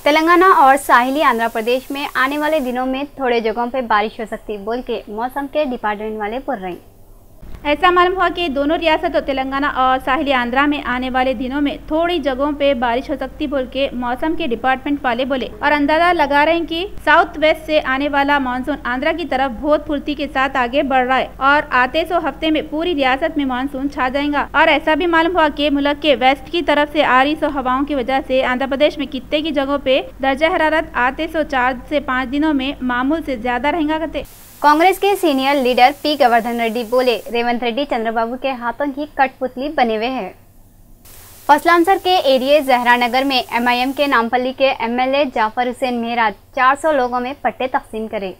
तेलंगाना और साहिली आंध्र प्रदेश में आने वाले दिनों में थोड़े जगहों पर बारिश हो सकती है बोल के मौसम के डिपार्टमेंट वाले बोल रहे हैं। ऐसा मालूम हुआ कि दोनों रियासतों तेलंगाना और साहिली आंध्रा में आने वाले दिनों में थोड़ी जगहों पे बारिश हो सकती बोल के मौसम के डिपार्टमेंट वाले बोले और अंदाजा लगा रहे हैं कि साउथ वेस्ट से आने वाला मानसून आंध्रा की तरफ बहुत फुर्ती के साथ आगे बढ़ रहा है और आते सो हफ्ते में पूरी रियासत में मानसून छा जाएगा। और ऐसा भी मालूम हुआ कि मुल्क के वेस्ट की तरफ से आ रही सो हवाओं की वजह से आंध्र प्रदेश में कितने की जगहों पे दर्जा हरारत आते सो 4 से 5 दिनों में मामूल से ज्यादा रहेगा कहते। कांग्रेस के senior leader P Govardhan Reddy बोले रेवंत रेड्डी चंद्रबाबू के हाथों की कठपुतली बने हुए हैं। फसलांसर के एरिया जहरानगर में एमआईएम के नामपल्ली के एमएलए जाफर हुसैन मेहराज 400 लोगों में पट्टे तकसीम करे।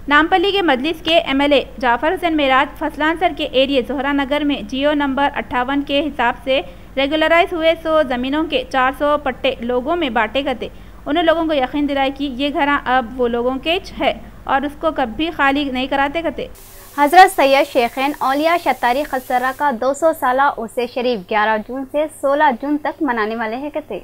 नामपल्ली के मजलिस के एमएलए जाफर हुसैन मेहराज फसलांसर के एरिया जहरानगर में जियो नंबर 58 के हिसाब से रेगुलराइज हुए 100 जमीनों के 400 पट्टे लोगों में बांटे गए। उन लोगों को यकीन दिलाया कि ये घर अब वो लोगों के है और उसको कभी खाली नहीं कराते कहते। हजरत सैयद शेखैन औलिया शतारी खसरा का 200 साला उर्से शरीफ 11 जून से 16 जून तक मनाने वाले हैं कहते।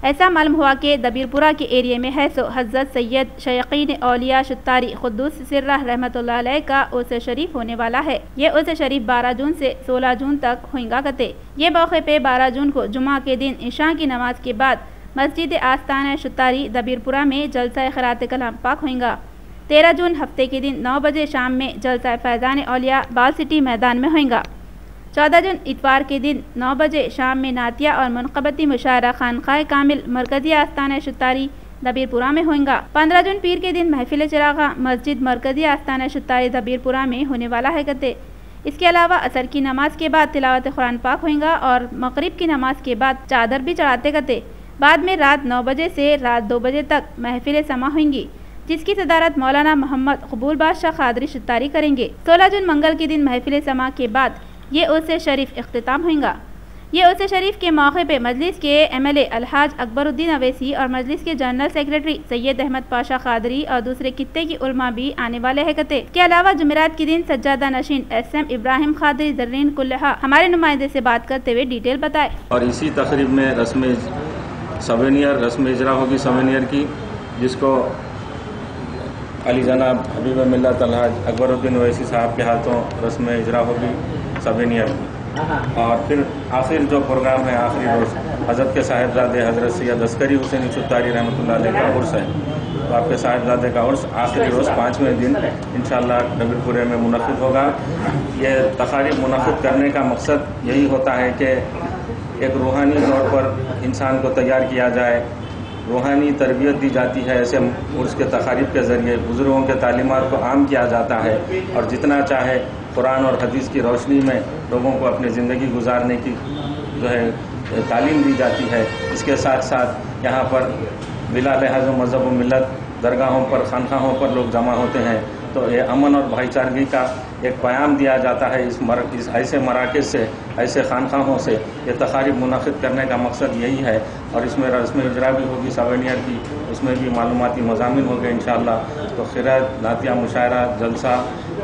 ऐसा मालूम हुआ कि दबीरपुरा के एरिया में है सो हजरत सैयद शेखैन औलिया शतारी खुद्दूस सिर्रा रहमतुल्लाह अलैह का उर्से शरीफ होने वाला है। ये उर्से शरीफ 12 जून से 16 जून तक होगा कहते। ये मौके पे 12 जून को जुमा के दिन इशा की नमाज के बाद मस्जिद आस्ताना शतारी दबीरपुरा में जलसा खिरात कलाम पाक होगा। 13 जून हफ्ते के दिन 9 बजे शाम में जलसा फैज़ान औलिया बाल सिटी मैदान में होगा। 14 जून इतवार के दिन 9 बजे शाम में नातिया और मुनक़बती मुशायरा खानक़ाह कामिल मरकज़ी आस्ताना शतारी दबीरपुरा में होगा। 15 जून पीर के दिन महफिल चिरागा मस्जिद मरकज़ी आस्ताना शतारी दबीरपुरा में होने वाला है कहते। इसके अलावा असर की नमाज के बाद तिलावत कुरान पाक होगा और मगरिब की नमाज के बाद चादर भी चढ़ाते कहते। बाद में रात 9 बजे से रात 2 बजे तक महफिल समा होंगी जिसकी सदारत मौलाना मोहम्मद कबूल बादशाह कादरी शतारी करेंगे। 16 जून मंगल के दिन महफिल समा के बाद ये उर्से शरीफ इख्तिताम होगा। ये उर्से शरीफ के मौके पे मजलिस के एमएलए अलहाज अकबरुद्दीन अवैसी और मजलिस के जनरल सेक्रेटरी सैयद अहमद पाशा कादरी और दूसरे कित्ते की उलमा भी आने वाले हैं कहते। के अलावा जुमेरात के दिन सज्जादा नशीन एसएम इब्राहिम कादरी जर्रीन कुल्लहा हमारे नुमाइंदे से बात करते हुए डिटेल बताए। और इसी तकरीब में रस्म सवेनियर रस्म इजरा होगी सवेनियर की, जिसको अली जनाब हबीब मिल्लत अलहाज अकबरुद्दीन अवैसी साहब के हाथों रस्म इजरा होगी सवेनियर की। और फिर आखिर जो प्रोग्राम है आखिरी रोज़ हज़रत के साहिबजादे हज़रत सैयद अस्करी हुसैन शतारी रहमतुल्लाह अलैह का उर्स है। तो आपके साहिबजादे का उर्स आखिरी रोज़ 5वें दिन इंशाअल्लाह दबीरपुरे में मुनक़िद होगा। ये तक़ारीब मुनक़िद करने का मकसद यही होता है कि एक रूहानी तौर पर इंसान को तैयार किया जाए, रूहानी तरबियत दी जाती है। ऐसे उर्स के तक़ारीब के ज़रिए बुज़ुर्गों के तालीमात को आम किया जाता है और जितना चाहे कुरान और हदीस की रोशनी में लोगों को अपनी ज़िंदगी गुजारने की जो है तालीम दी जाती है। इसके साथ साथ यहाँ पर बिला लिहाज़ मज़हब व मिल्लत दरगाहों पर खानखाहों पर लोग जमा होते हैं, तो ये अमन और भाईचारगी का एक पैगाम दिया जाता है। इस ऐसे मराकज़ से ऐसे खानखाहों से ये तक़ारीब मुनक़िद करने का मकसद यही है। और इसमें रस्म इजरा भी होगी सवेनियर की, उसमें भी मालूमाती मज़ामिन होंगे इंशाअल्लाह। तो ख़िरात नातिया मुशायरा जलसा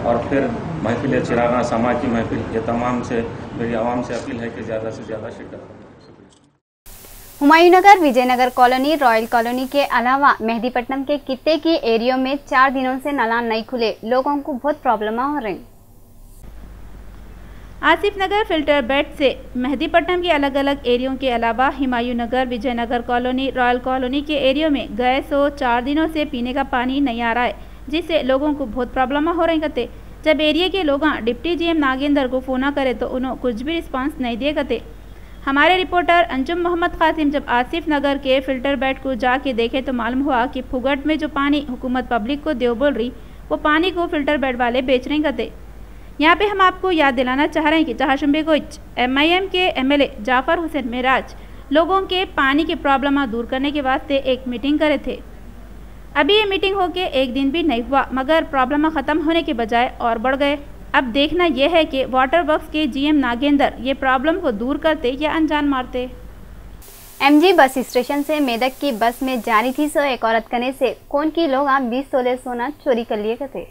और फिर महफिल चिरागा समा की महफिल, ये तमाम से मेरी आवाम से अपील है कि ज़्यादा से ज़्यादा शिरकत करें। हुमायूंनगर विजयनगर कॉलोनी रॉयल कॉलोनी के अलावा मेहदीपट्टनम के कित्ते की एरियो में 4 दिनों से नाला नहीं खुले, लोगों को बहुत प्रॉब्लम हो रही। आसिफ नगर फिल्टर बेड से मेहदीपट्टनम के अलग अलग एरियो के अलावा हुमायूंनगर विजयनगर कॉलोनी रॉयल कॉलोनी के एरियो में गए सो 4 दिनों से पीने का पानी नहीं आ रहा है, जिससे लोगों को बहुत प्रॉब्लम हो रही कहते। जब एरिया के लोग डिप्टी जीएम नागेंद्र को फ़ोन करे तो उन्होंने कुछ भी रिस्पांस नहीं दिए कहते। हमारे रिपोर्टर अंजुम मोहम्मद कासिम जब आसिफ नगर के फिल्टर बेड को जाके देखे तो मालूम हुआ कि फुगट में जो पानी हुकूमत पब्लिक को दे बोल रही वो पानी को फिल्टर बेड वाले बेच रहे कहते। यहाँ पे हम आपको याद दिलाना चाह रहे हैं कि चाहशुम्बे को एमआईएम के एमएलए जाफर हुसैन मेहराज लोगों के पानी की प्रॉब्लम दूर करने के वास्ते एक मीटिंग करे थे। अभी ये मीटिंग होके 1 दिन भी नहीं हुआ मगर प्रॉब्लम ख़त्म होने के बजाय और बढ़ गए। अब देखना यह है कि वाटर वर्क्स के जीएम नागेंद्र ये प्रॉब्लम को दूर करते या अनजान मारते। एमजी बस स्टेशन से मेदक की बस में जारी थी सो एक औरत कने से कौन की लोग 20 तोले सोना चोरी कर लिए थे।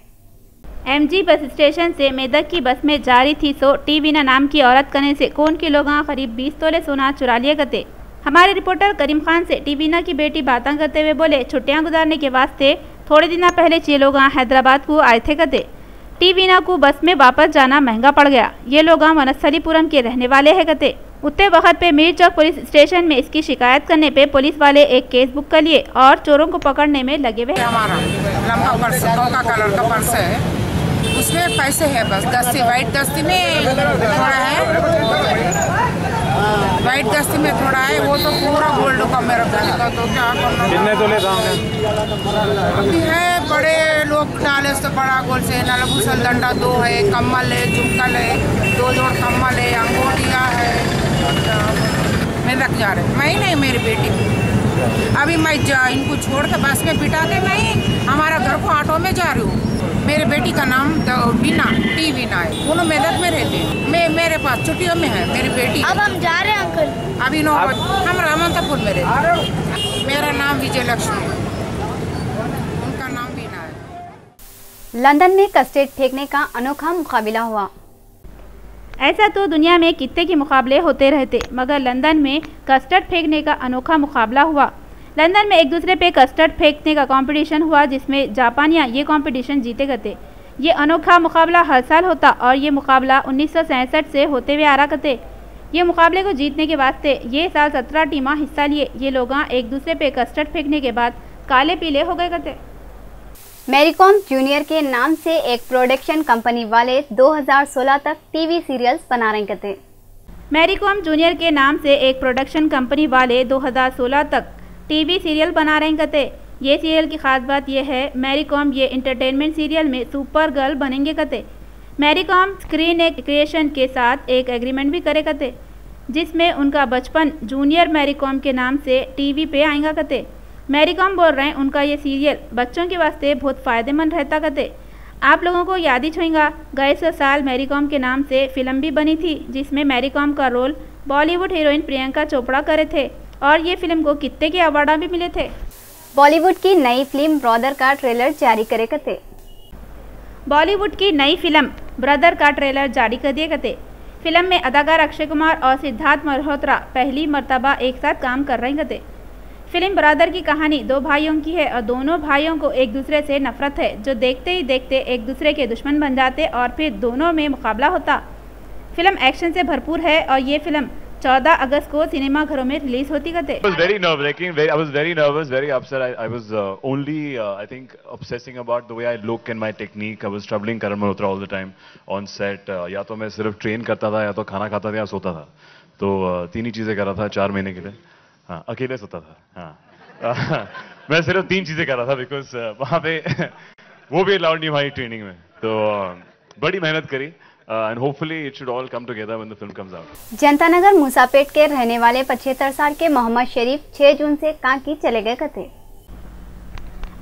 एमजी बस स्टेशन से मेदक की बस में जारी थी सो टी वीना नाम की औरत कने से कौन के लोग करीब 20 तोले सोना चुरा लिए गए। हमारे रिपोर्टर करीम खान से टीवीना की बेटी बातें करते हुए बोले, छुट्टियां गुजारने के वास्ते थोड़े दिन पहले ये लोग हैदराबाद को आए थे कते। टीवीना को बस में वापस जाना महंगा पड़ गया। ये लोग वनस्थलीपुरम के रहने वाले हैं कते। उतने वक्त पे मीर चौक पुलिस स्टेशन में इसकी शिकायत करने पे पुलिस वाले एक केस बुक कर लिए और चोरों को पकड़ने में लगे हुए। हमारा लंबा पर्स का कलर का पर्स है, उसमें पैसे है बस दस्ती, वाइट दस्ती में थोड़ा है, वाइट दस्ती में थोड़ा है, वो तो पूरा गोल्ड का मेरा बहन का। तो क्या करना, कितने तोले अभी है बड़े लोग डाले तो बड़ा गोल्ड से नलभूषण दंडा 2 है, कम्बल है, झुमकल है, 2 जोड़ कम्बल है, अंगूठिया है। मैं रख जा रहे, मैं ही नहीं मेरी बेटी। अभी मैं इनको छोड़ के बस में बिठा के मैं हमारा घर को ऑटो में जा रही हूँ। मेरे बेटी का नाम टीवीना है, दोनों मेरठ में रहते हैं। मैं मेरे पास छुट्टियों में है मेरी बेटी। अब हम जा रहे हैं अंकल। अभी 9 बजे हम रामंतपुर में रहते। मेरा नाम विजय लक्ष्मी, उनका नाम बीना है। लंदन में कस्टर्ड फेंकने का अनोखा मुकाबला हुआ। ऐसा तो दुनिया में कितने के मुकाबले होते रहते, मगर लंदन में कस्टर्ड फेंकने का अनोखा मुकाबला हुआ। लंदन में एक दूसरे पे कस्टर्ड फेंकने का कंपटीशन हुआ, जिसमें जापानियाँ ये कंपटीशन जीते गए। ये अनोखा मुकाबला हर साल होता और ये मुकाबला 1967 से होते हुए आ रहा करते। ये मुकाबले को जीतने के वास्ते ये साल 17 टीमां हिस्सा लिए। ये लोग एक दूसरे पे कस्टर्ड फेंकने के बाद काले पीले हो गए करते। मैरीकॉम जूनियर के नाम से एक प्रोडक्शन कंपनी वाले 2016 तक टीवी सीरियल्स बना रहे थे। मैरीकॉम जूनियर के नाम से एक प्रोडक्शन कंपनी वाले 2016 तक टीवी सीरियल बना रहे थे। ये सीरियल की खास बात यह है, मैरीकॉम ये इंटरटेनमेंट सीरियल में सुपर गर्ल बनेंगे कते। मैरीकॉम स्क्रीन क्रिएशन के साथ एक एग्रीमेंट भी करे कते, जिसमें उनका बचपन जूनियर मैरीकॉम के नाम से टीवी पे आएगा कते। मैरीकॉम बोल रहे हैं उनका ये सीरियल बच्चों के वास्ते बहुत फ़ायदेमंद रहता कते। आप लोगों को याद ही होगा, गए साल मैरीकॉम के नाम से फिल्म भी बनी थी, जिसमें मैरीकॉम का रोल बॉलीवुड हीरोइन प्रियंका चोपड़ा करे थे और ये फिल्म को कितने के अवार्ड भी मिले थे। बॉलीवुड की नई फिल्म ब्रदर का ट्रेलर जारी करे कते। बॉलीवुड की नई फिल्म ब्रदर का ट्रेलर जारी कर दिए गए। फिल्म में अदाकार अक्षय कुमार और सिद्धार्थ मल्होत्रा पहली मर्तबा एक साथ काम कर रहे थे। फिल्म ब्रदर की कहानी 2 भाइयों की है और दोनों भाइयों को एक दूसरे से नफरत है, जो देखते ही देखते एक दूसरे के दुश्मन बन जाते और फिर दोनों में मुकाबला होता। फिल्म एक्शन से भरपूर है और ये फिल्म 14 अगस्त को सिनेमा घरों में रिलीज होती करते। It was very nerve-wracking. I was very nervous, very upset. I was only, I think, obsessing about the way I look and my technique. I was troubling Karan Malhotra all the time on set. या तो मैं सिर्फ train करता था, या तो खाना खाता था, या सोता था। तो 3 ही चीजें कर रहा था 4 महीने के लिए। हाँ, अकेले सोता था। हाँ मैं सिर्फ 3 चीजें कर रहा था, बिकॉज वहाँ पे वो भी अलाउड नहीं हमारी ट्रेनिंग में। तो बड़ी मेहनत करी। And hopefully it should all come together when the film comes out. जनता नगर मूसापेट के रहने वाले 75 साल के मोहम्मद शरीफ 6 जून से कांकी चले गए थे।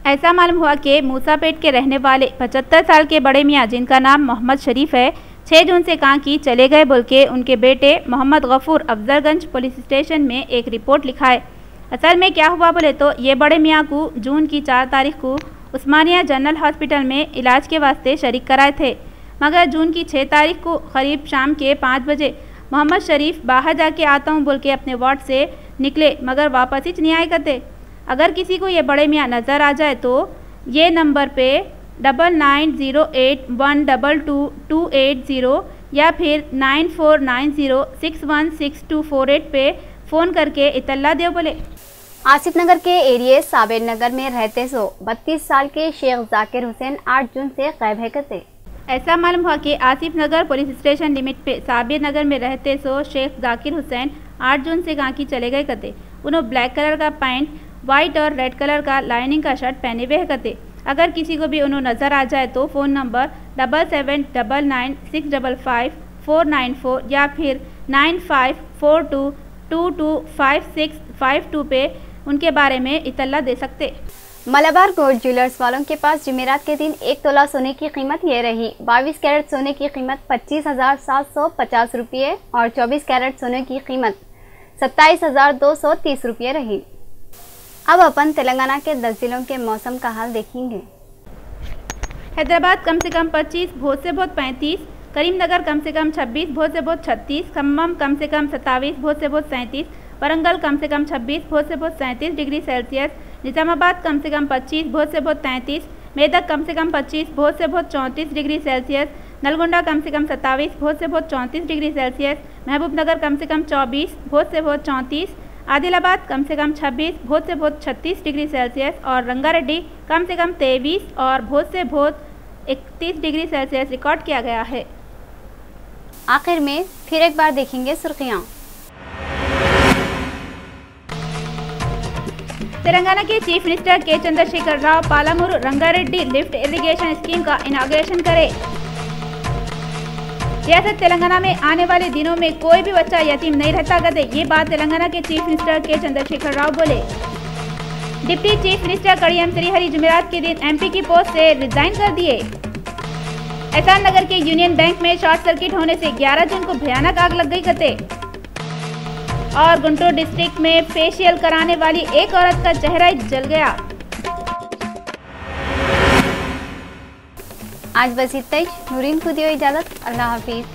ऐसा मालूम हुआ कि मूसापेट के रहने वाले 75 साल के बड़े मियाँ, जिनका नाम मोहम्मद शरीफ है, 6 जून से कांकी चले गए बोल के उनके बेटे मोहम्मद गफूर अफजलगंज पुलिस स्टेशन में एक रिपोर्ट लिखा है। असल में क्या हुआ बोले तो ये बड़े मियाँ को जून की 4 तारीख को उस्मानिया जनरल हॉस्पिटल में इलाज के वास्ते शरीक कराए थे, मगर जून की 6 तारीख को करीब शाम के 5 बजे मोहम्मद शरीफ बाहर जाके आता हूँ बोल के अपने वार्ड से निकले, मगर वापस ही नहीं आए करते। अगर किसी को ये बड़े मियाँ नज़र आ जाए तो ये नंबर पे 9908122280 या फिर 9490616248 पे फ़ोन करके इतला दे बोले। आसिफ नगर के एरिए साबिर नगर में रहते 32 साल के शेख जाकिर हुसैन 8 जून से गायब है करते। ऐसा मालूम हुआ कि आसिफ नगर पुलिस स्टेशन लिमिट पे साबिर नगर में रहते शेख जाकिर हुसैन 8 जून से कांकी चले गए करते। उन्होंने ब्लैक कलर का पैंट, वाइट और रेड कलर का लाइनिंग का शर्ट पहने हुए करते। अगर किसी को भी उन्होंने नज़र आ जाए तो फ़ोन नंबर 7799655494 या फिर 9542225652 पे उनके बारे में इतला दे सकते। मलाबार गोल्ड ज्वेलर्स वालों के पास जुमेरात के दिन 1 तोला सोने की कीमत ये रही। 22 कैरेट सोने की कीमत 25,750 रुपये और 24 कैरेट सोने की कीमत 27,230 रुपये रही। अब अपन तेलंगाना के 10 जिलों के मौसम का हाल देखेंगे। हैदराबाद कम से कम 25, बहुत से बहुत 35, करीमनगर कम से कम 26, बहुत से बहुत 36, खम्मम कम से कम 27, बहुत से बहुत 37 वरंगल कम से कम 26, बहुत से बहुत 37 डिग्री सेल्सियस, निजामाबाद कम से कम 25, बहुत से बहुत 33, मेदक कम से कम 25, बहुत से बहुत 34 डिग्री सेल्सियस, नलगोंडा कम से कम 27, बहुत से बहुत 34 डिग्री सेल्सियस, महबूबनगर कम से कम 24, बहुत से बहुत 34, आदिलाबाद कम से कम 26, बहुत से बहुत 36 डिग्री सेल्सियस और रंगारेड्डी कम से कम 23 और बहुत से बहुत 31 डिग्री सेल्सियस रिकॉर्ड किया गया है। आखिर में फिर एक बार देखेंगे सुर्खियां। तेलंगाना के chief minister K Chandrashekar Rao Palamuru Rangareddy lift irrigation scheme का इनॉग्रेशन करे। रियासत तेलंगाना में आने वाले दिनों में कोई भी बच्चा यतीम नहीं रहता गए, ये बात तेलंगाना के chief minister K Chandrashekar Rao बोले। Deputy chief minister Kadiyam Srihari जुमेरात के दिन एमपी की पोस्ट से रिजाइन कर दिए। एहसान नगर के यूनियन बैंक में शॉर्ट सर्किट होने से 11 जून को भयानक आग लग गई गते। और गुंटूर डिस्ट्रिक्ट में फेशियल कराने वाली एक औरत का चेहरा ही जल गया। आज बस इतना ही। नूरीन को दियो इजाजत। अल्लाह हाफिज।